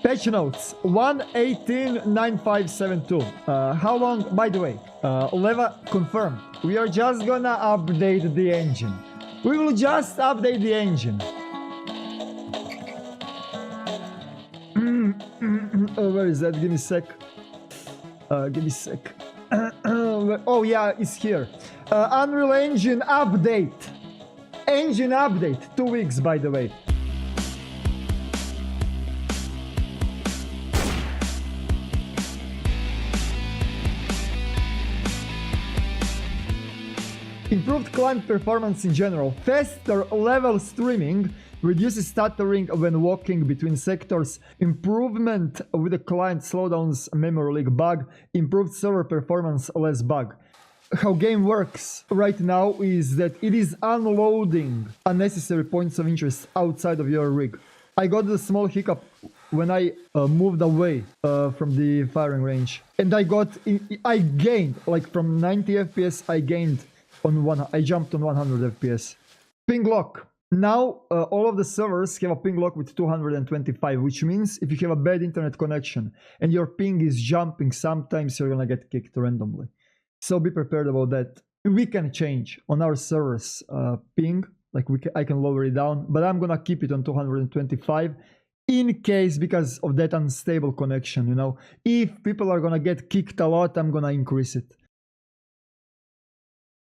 Patch notes 1.18.9572. How long? By the way, Leva confirmed. We are just gonna update the engine. We will just update the engine. Oh, where is that? Give me a sec. Give me a sec. Oh yeah, it's here. Unreal Engine update. Engine update. 2 weeks, by the way. Improved climb performance in general. Faster level streaming. Reduces stuttering when walking between sectors. Improvement with the client slowdowns memory leak bug. Improved server performance, less bug. How game works right now is that it is unloading unnecessary points of interest outside of your rig. I got a small hiccup when I moved away from the firing range, and I gained like from 90 FPS. I jumped on 100 FPS. Ping lock. Now all of the servers have a ping lock with 225, which means if you have a bad internet connection and your ping is jumping, sometimes you're gonna get kicked randomly. So be prepared about that. We can change on our servers ping, like I can lower it down, but I'm gonna keep it on 225 in case, because of that unstable connection, you know. If people are gonna get kicked a lot, I'm gonna increase it.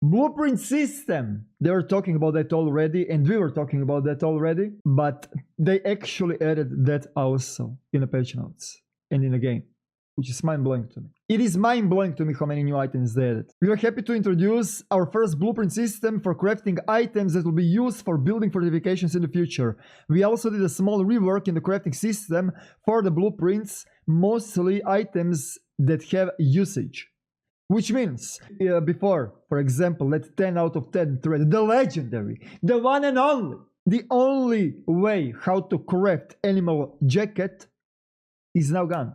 Blueprint system. They were talking about that already, and we were talking about that already, but they actually added that also in the patch notes and in the game, which is mind-blowing to me. It is mind-blowing to me how many new items they added. We are happy to introduce our first blueprint system for crafting items that will be used for building fortifications in the future. We also did a small rework in the crafting system for the blueprints, mostly items that have usage. Which means, before, for example, let 10 out of 10 thread, the legendary, the one and only, the only way how to craft animal jacket is now gone.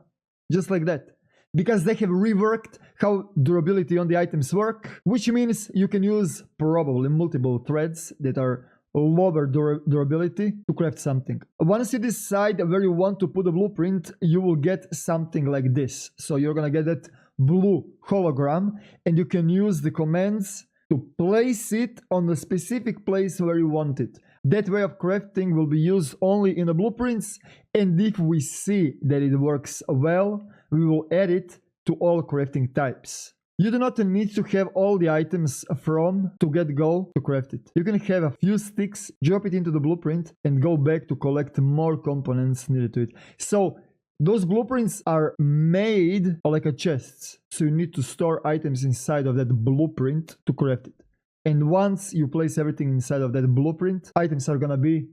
Just like that. Because they have reworked how durability on the items work, which means you can use probably multiple threads that are lower durability to craft something. Once you decide where you want to put the blueprint, you will get something like this. So you're gonna get that blue hologram, and you can use the commands to place it on the specific place where you want it. That way of crafting will be used only in the blueprints, and if we see that it works well, we will add it to all crafting types. You do not need to have all the items from to get go to craft it. You can have a few sticks, drop it into the blueprint, and go back to collect more components needed to it. So those blueprints are made like a chests, so you need to store items inside of that blueprint to craft it. And once you place everything inside of that blueprint, items are gonna be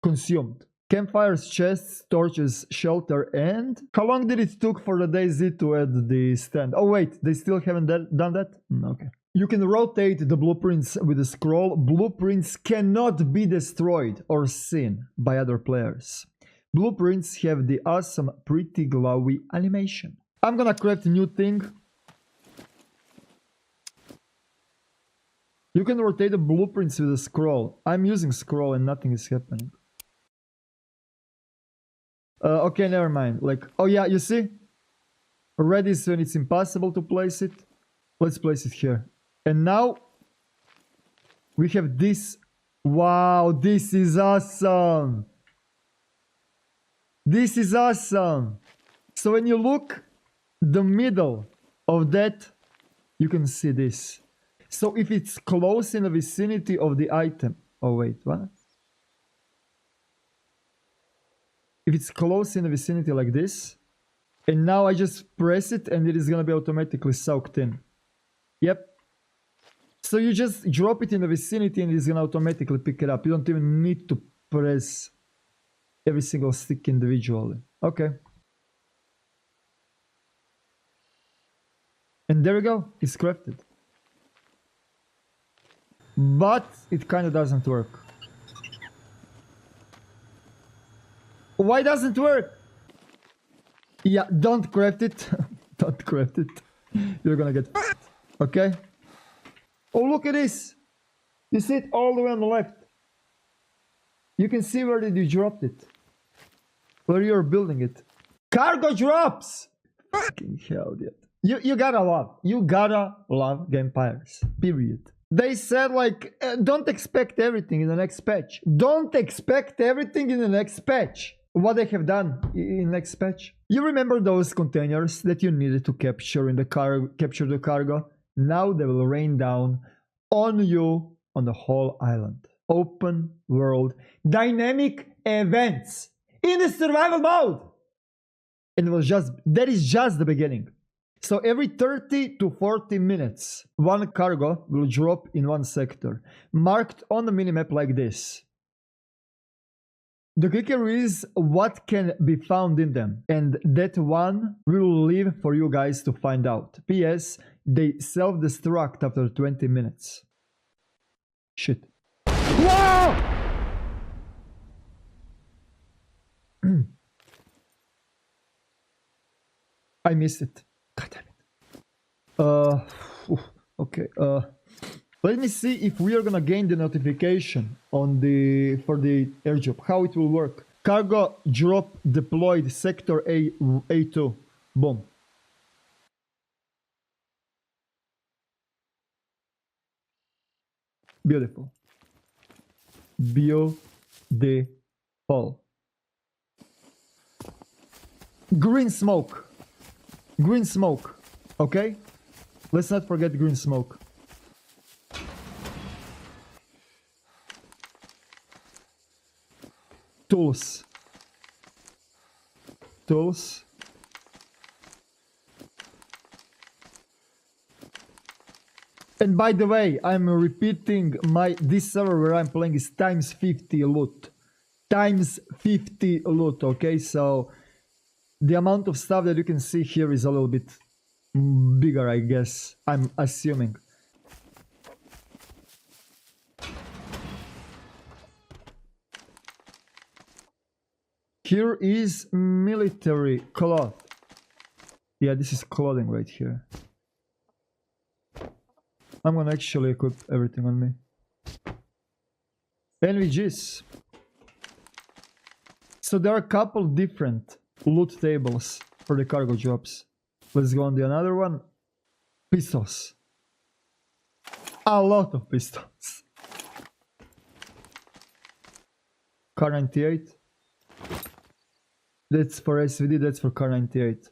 consumed. Campfires, chests, torches, shelter, and... How long did it took for the DayZ to add the stand? Oh wait, they still haven't done that? Okay. You can rotate the blueprints with a scroll. Blueprints cannot be destroyed or seen by other players. Blueprints have the awesome pretty glowy animation. I'm gonna craft a new thing. You can rotate the blueprints with a scroll. I'm using scroll and nothing is happening. Okay, never mind. Like, oh yeah, you see? Red is when it's impossible to place it. Let's place it here. And now we have this. Wow, this is awesome. This is awesome. So when you look the middle of that, you can see this. So if it's close in the vicinity of the item. Oh wait, what? If it's close in the vicinity like this, and now I just press it and it is gonna be automatically soaked in. Yep. So you just drop it in the vicinity and it's gonna automatically pick it up. You don't even need to press every single stick individually. Okay. And there we go. It's crafted. But it kind of doesn't work. Why doesn't it work? Yeah, don't craft it. Don't craft it. You're gonna get fucked. Okay? Oh, look at this. You see it all the way on the left. You can see where did you drop it. Where you're building it. Cargo drops! Fucking hell, dude. You gotta love vampires. Period. They said like, don't expect everything in the next patch. Don't expect everything in the next patch. What they have done in next patch? You remember those containers that you needed to capture in the capture the cargo? Now they will rain down on you on the whole island. Open world dynamic events in the survival mode. And that is just the beginning. So every 30 to 40 minutes, one cargo will drop in one sector, marked on the minimap like this. The kicker is what can be found in them, and that one we will leave for you guys to find out. PS, they self-destruct after 20 minutes. Shit. Whoa! I missed it. God damn it. Okay. Let me see if we are gonna gain the notification on for the airdrop. How it will work. Cargo drop deployed sector A2. Boom. Beautiful. Beautiful. Green smoke. Green smoke. Okay? Let's not forget green smoke. Tools. Tools. And by the way, I'm repeating this server where I'm playing is times 50 loot. Times 50 loot, okay? So the amount of stuff that you can see here is a little bit bigger, I guess. I'm assuming. Here is military cloth. Yeah, this is clothing right here. I'm gonna actually equip everything on me. NVGs. So there are a couple different loot tables for the cargo drops. Let's go on the another one. Pistols. A lot of pistols. Car 98. That's for SVD, that's for Car 98.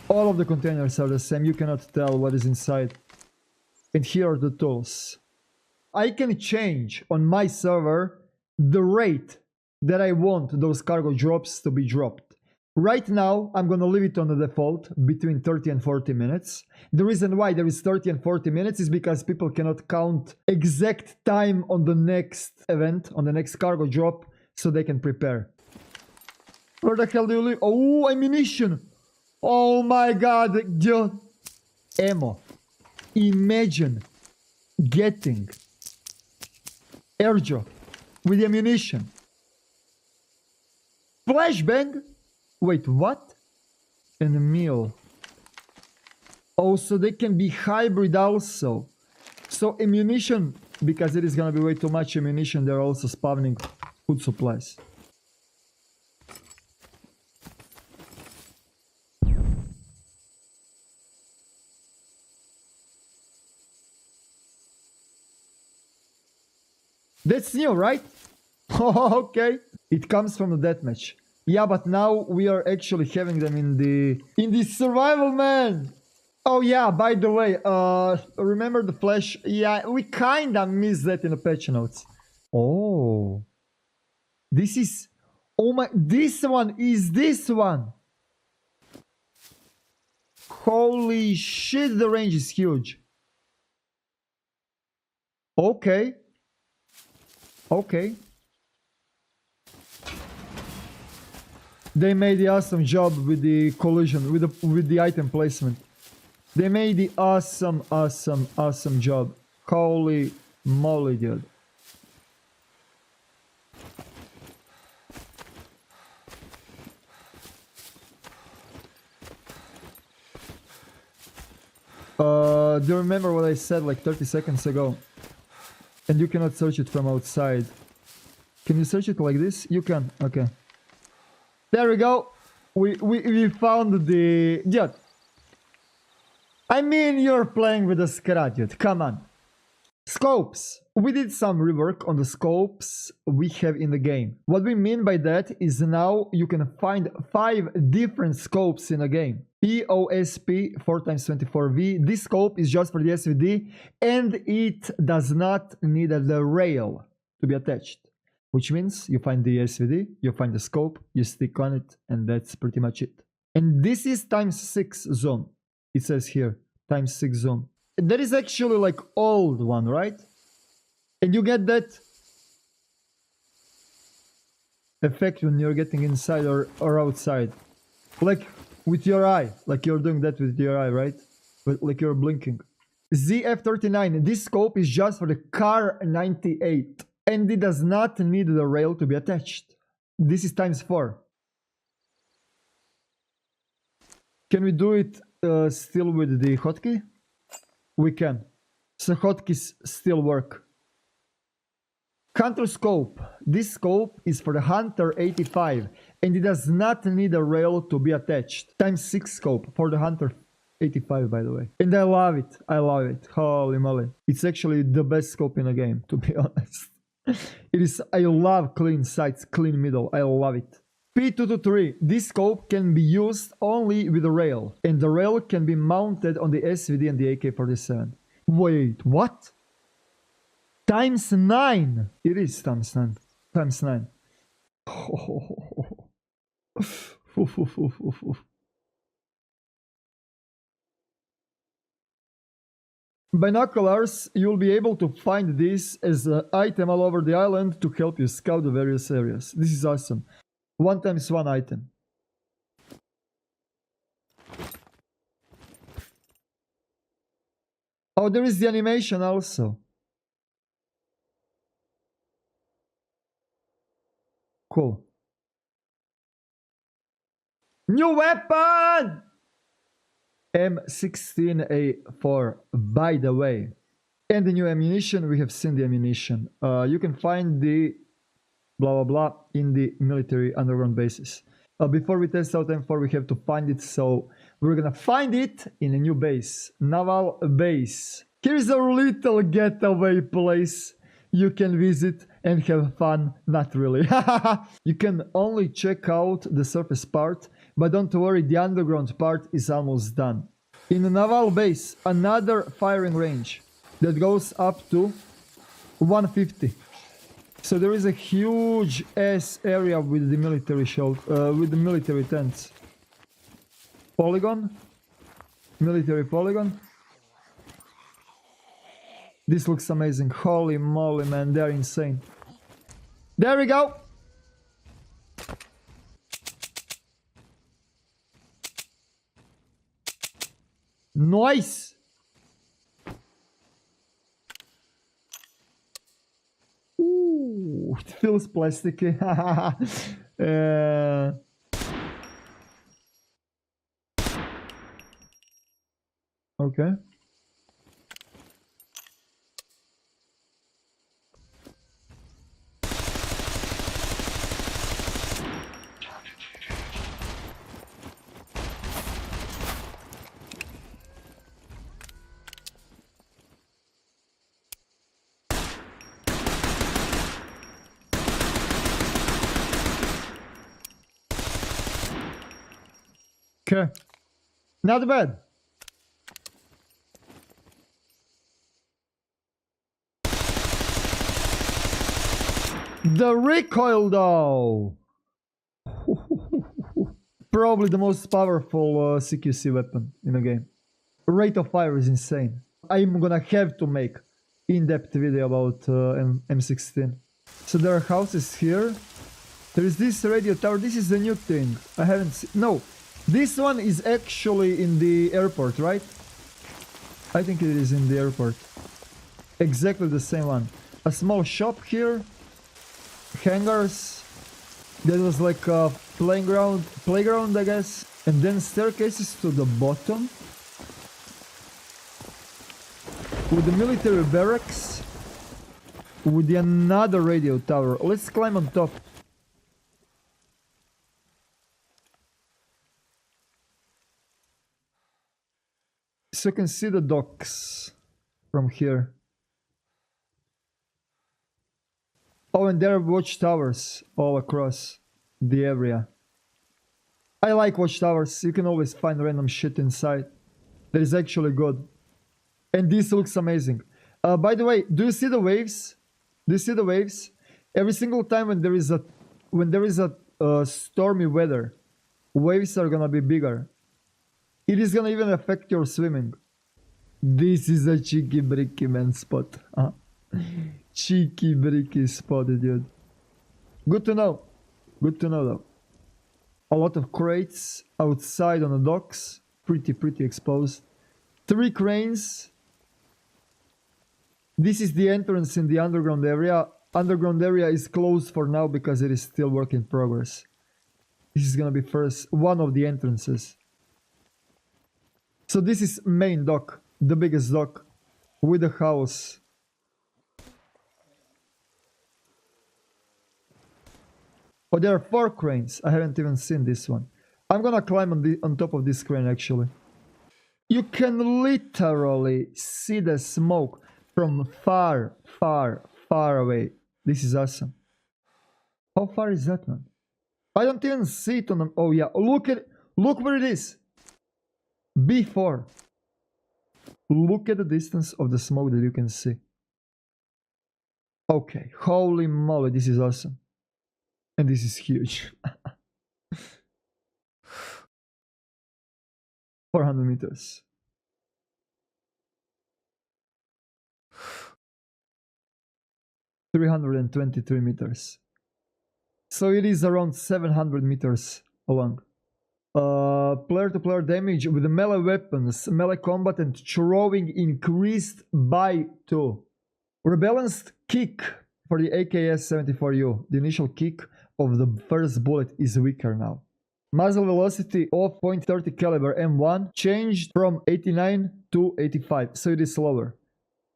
All of the containers are the same, you cannot tell what is inside. And here are the tools. I can change on my server the rate that I want those cargo drops to be dropped. Right now, I'm gonna leave it on the default between 30 and 40 minutes. The reason why there is 30 and 40 minutes is because people cannot count exact time on the next event, on the next cargo drop, so they can prepare. Where the hell do you live? Oh, ammunition! Oh my god, ammo. Imagine getting airdrop with ammunition. Flashbang? Wait, what? And a meal. Also, they can be hybrid also. So ammunition, because it is gonna be way too much ammunition, they're also spawning food supplies. That's new, right? Okay. It comes from the deathmatch. Yeah, but now we are actually having them in the survival, man. Oh yeah, by the way, remember the flash? Yeah, we kinda missed that in the patch notes. Oh. This is... Oh my... This one is this one. Holy shit, the range is huge. Okay. Okay. They made the awesome job with the collision, with the item placement. They made the awesome job. Holy moly, dude. Do you remember what I said like 30 seconds ago? And you cannot search it from outside. Can you search it like this? You can. Okay. There we go. We found the... Dude. I mean, you're playing with a Skrat, dude. Come on. Scopes. We did some rework on the scopes we have in the game. What we mean by that is now you can find 5 different scopes in a game. POSP 4x24V. This scope is just for the SVD and it does not need a rail to be attached. Which means you find the SVD, you find the scope, you stick on it, and that's pretty much it. And this is ×6 zoom. It says here, ×6 zoom. That is actually like old one, right? And you get that effect when you're getting inside or outside. Like with your eye, like you're doing that with your eye, right? But like you're blinking. ZF39, this scope is just for the Car 98. And it does not need the rail to be attached. This is ×4. Can we do it still with the hotkey? We can. So hotkeys still work. Hunter scope. This scope is for the Hunter 85 and it does not need a rail to be attached. ×6 scope for the Hunter 85, by the way. And I love it. I love it. Holy moly. It's actually the best scope in the game, to be honest. It is. I love clean sights, clean middle. I love it. P223. This scope can be used only with a rail, and the rail can be mounted on the SVD and the AK-47. Wait, what? ×9. It is ×9. ×9. Binoculars, you'll be able to find this as an item all over the island to help you scout the various areas. This is awesome. 1x1 item. Oh, there is the animation also. Cool. New weapon! M16A4, by the way. And the new ammunition, we have seen the ammunition. You can find the blah blah blah in the military underground bases. Before we test out M4, we have to find it, so we're gonna find it in a new base. Naval base. Here's a little getaway place you can visit and have fun. Not really. You can only check out the surface part, but don't worry, the underground part is almost done. In the naval base, another firing range that goes up to 150. So there is a huge ass area with the military with the military tents. Polygon, military polygon. This looks amazing. Holy moly, man, they're insane. There we go. Nice. Ooh, it feels plasticky. Okay. Okay. Not bad. The recoil though. Probably the most powerful CQC weapon in the game. Rate of fire is insane. I'm gonna have to make in-depth video about M16. So there are houses here. There is this radio tower. This is the new thing. I haven't seen. No. This one is actually in the airport, right? I think it is in the airport. Exactly the same one. A small shop here. Hangars. That was like a playground, I guess. And then staircases to the bottom. With the military barracks. With another radio tower. Let's climb on top. So you can see the docks from here. Oh, and there are watchtowers all across the area. I like watchtowers. You can always find random shit inside. That is actually good. And this looks amazing. By the way, do you see the waves? Do you see the waves? Every single time when there is a stormy weather, waves are gonna be bigger. It is gonna even affect your swimming. This is a cheeky bricky man spot. Huh? Cheeky bricky spot, dude. Good to know. Good to know though. A lot of crates outside on the docks. Pretty exposed. 3 cranes. This is the entrance in the underground area. Underground area is closed for now because it is still work in progress. This is gonna be one of the entrances. So this is main dock, the biggest dock with a house. Oh, there are 4 cranes. I haven't even seen this one. I'm gonna climb on top of this crane actually. You can literally see the smoke from far away. This is awesome. How far is that one? I don't even see it on the... Oh yeah, look where it is. B4. Look at the distance of the smoke that you can see. Okay, holy moly, this is awesome. And this is huge. 400 meters. $323 meters. So it is around 700 meters long. Player-to-player damage with the melee weapons, melee combat and throwing increased by 2. Rebalanced kick for the AKS-74U. The initial kick of the first bullet is weaker now. Muzzle velocity of .30 caliber M1 changed from 89 to 85, so it is slower.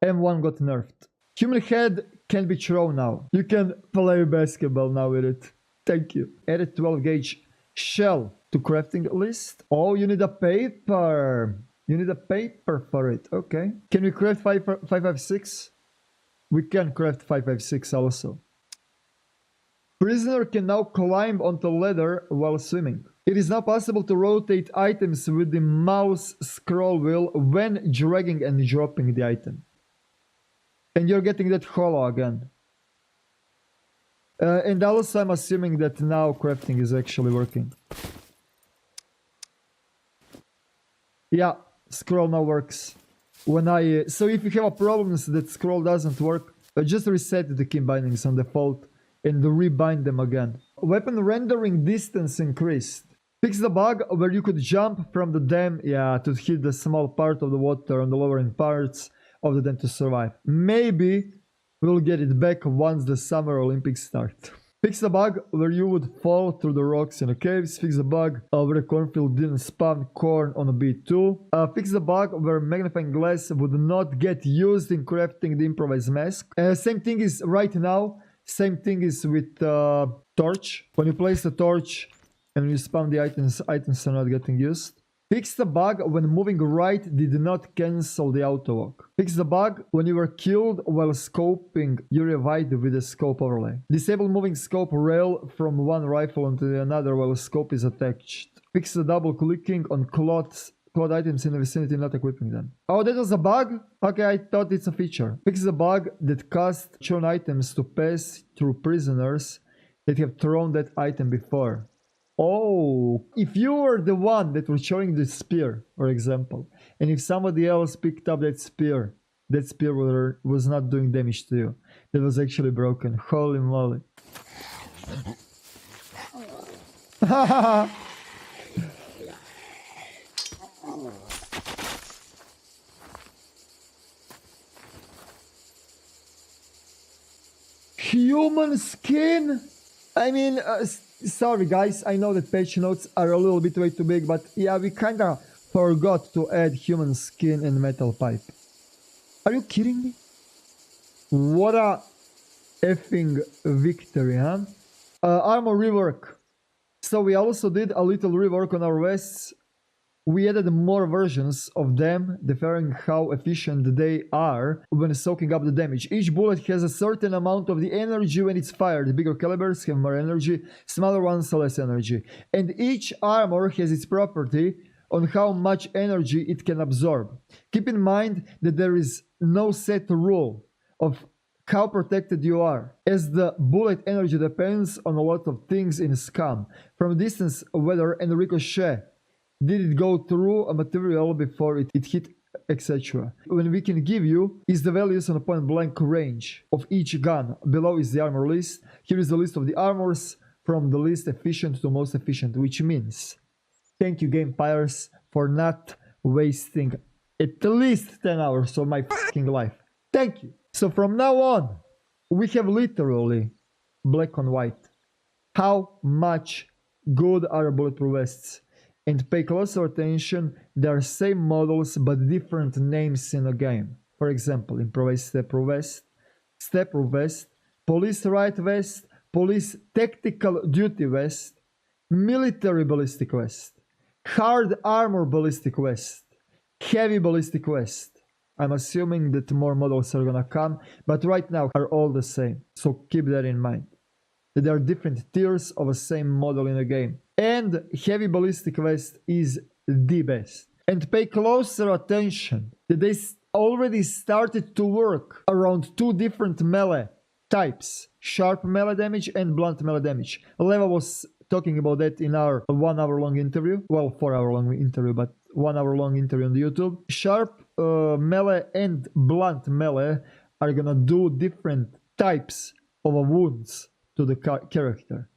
M1 got nerfed. Human head can be thrown now. You can play basketball now with it. Thank you. Added 12 gauge shell to crafting list. Oh, you need a paper. You need a paper for it. Okay. Can we craft 556? We can craft 556 also. Prisoner can now climb onto ladder while swimming. It is now possible to rotate items with the mouse scroll wheel when dragging and dropping the item. And you're getting that hollow again. And also I'm assuming that now crafting is actually working. Yeah, scroll now works. So if you have a problem that scroll doesn't work, just reset the key bindings on default and rebind them again. Weapon rendering distance increased. Fix the bug where you could jump from the dam, to hit the small part of the water on the lowering parts of the dam to survive. Maybe we'll get it back once the Summer Olympics start. Fix the bug where you would fall through the rocks in the caves. Fix the bug where the cornfield didn't spawn corn on a B2. Fix the bug where magnifying glass would not get used in crafting the improvised mask. Same thing is right now. Same thing is with torch. When you place the torch and you spawn the items are not getting used. Fix the bug when moving right did not cancel the auto walk. Fix the bug when you were killed while scoping, you revived with a scope overlay. Disable moving scope rail from one rifle onto another while scope is attached. Fix the double clicking on clawed items in the vicinity, not equipping them. Oh, that was a bug? Okay, I thought it's a feature. Fix the bug that caused thrown items to pass through prisoners that have thrown that item before. Oh, if you were the one that was showing the spear, for example, and if somebody else picked up that spear was not doing damage to you. That was actually broken. Holy moly. Human skin? I mean, sorry guys, I know that page notes are a little bit way too big, but yeah, we kinda forgot to add human skin and metal pipe. Are you kidding me? What a effing victory, huh? Armor rework. So we also did a little rework on our vests. We added more versions of them, differing how efficient they are when soaking up the damage. Each bullet has a certain amount of the energy when it's fired. Bigger calibers have more energy, smaller ones less energy. And each armor has its property on how much energy it can absorb. Keep in mind that there is no set rule of how protected you are, as the bullet energy depends on a lot of things in SCUM, from distance, weather, and ricochet. Did it go through a material before it hit, etc. What we can give you is the values on a point blank range of each gun. Below is the armor list. Here is the list of the armors from the least efficient to most efficient, which means thank you, game players, for not wasting at least 10 hours of my fucking life. Thank you. So from now on, we have literally black on white how much good are bulletproof vests. And pay closer attention, they are same models but different names in a game. For example, improvised step-proof vest, police riot vest, police tactical duty vest, military ballistic vest, hard armor ballistic vest, heavy ballistic vest. I'm assuming that more models are gonna come, but right now are all the same, so keep that in mind. That there are different tiers of a same model in a game. And heavy ballistic vest is the best. And pay closer attention that they already started to work around two different melee types. Sharp melee damage and blunt melee damage. Leva was talking about that in our 1 hour long interview. Well, 4 hour long interview, but 1 hour long interview on YouTube. Sharp melee and blunt melee are gonna do different types of wounds to the character.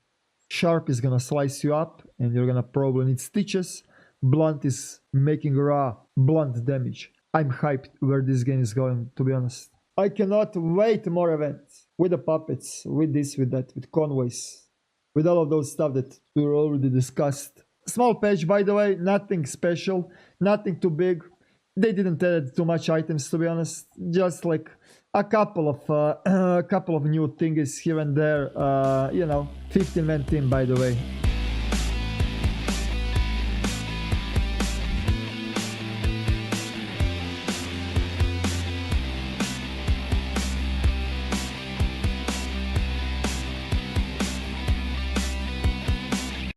Sharp is gonna slice you up and you're gonna probably need stitches. Blunt is making raw blunt damage. I'm hyped where this game is going, to be honest. I cannot wait more events with the puppets, with this, with that, with convoys, with all of those stuff that we already discussed. Small patch, by the way, nothing special, nothing too big. They didn't add too much items, to be honest. Just like a couple of new things here and there. You know, 15-man team, by the way.